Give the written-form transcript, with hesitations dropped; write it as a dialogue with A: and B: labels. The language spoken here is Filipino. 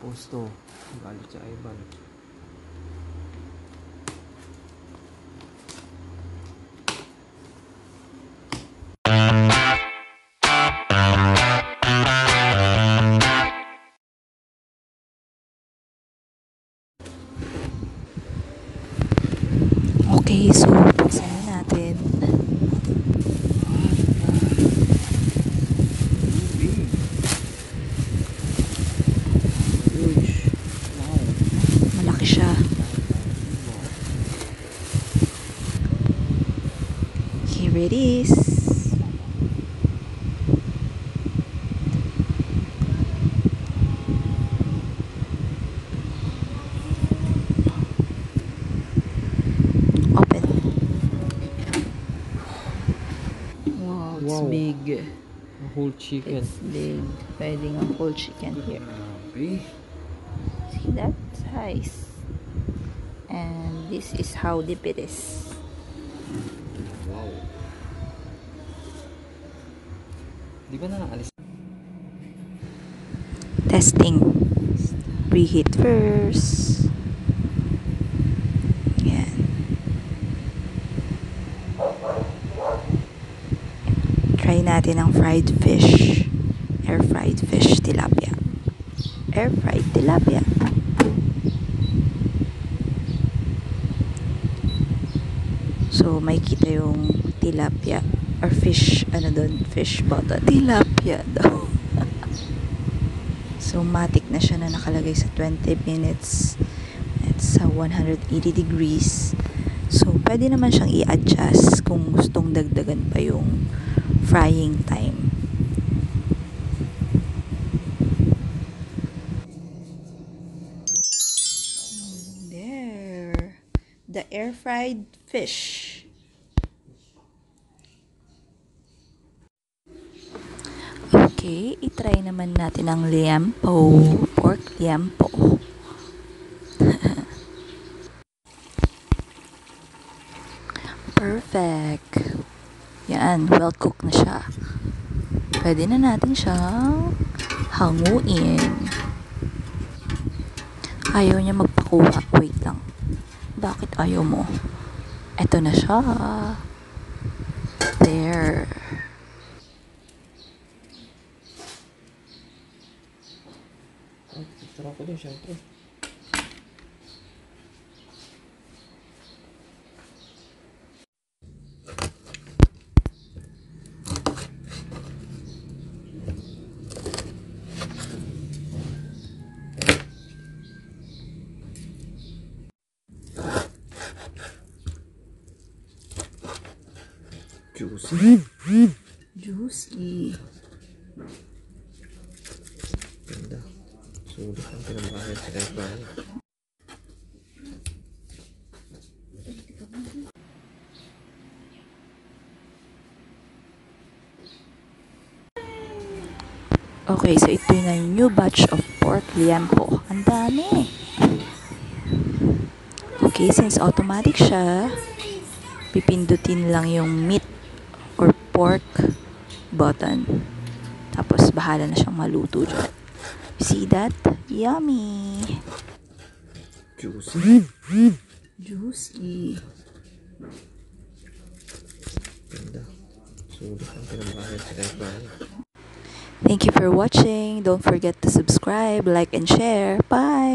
A: Posto. Galit sa Ivan.
B: Okay, so buksan na natin.
A: Huge. Wow.
B: Malaki siya. Here it is. Open. Wow, it's big.
A: A whole chicken.
B: It's big. Pwedeng a whole chicken here.
A: Grabe.
B: See that size? And this is how deep it is.
A: Wow. Di ba na naalis?
B: Testing. Preheat first. Yan. Try natin ang fried fish. Air fried fish tilapia. Air fried tilapia. So, may kita yung tilapia or fish, ano doon, fish button. Tilapia daw. So, matik na siya na nakalagay sa 20 minutes. It's sa 180 degrees. So, pwede naman siyang i-adjust kung gustong dagdagan pa yung frying time. There. The air fried fish. Okay, itry naman natin ang liempo, pork liempo. Perfect. Yan, well cooked na siya. Pwede na natin siyang hanguin. Ayaw niya magpakuha. Wait lang. Bakit ayaw mo? Eto na siya. There.
A: Tara ko din, syempre. Juicy.
B: Juicy.
A: Ganda. Sulit ang pinamahal sa Ivan.
B: Okay, so ito na yung new batch of pork liempo. Ang dami. Okay, since automatic siya, pipindutin lang yung meat or pork button. Tapos, bahala na siyang maluto dyan. See that? Yummy!
A: Juicy.
B: Juicy.
A: Ganda. Sulit ang pinamahal sa Ivan.
B: Thank you for watching. Don't forget to subscribe, like, and share. Bye!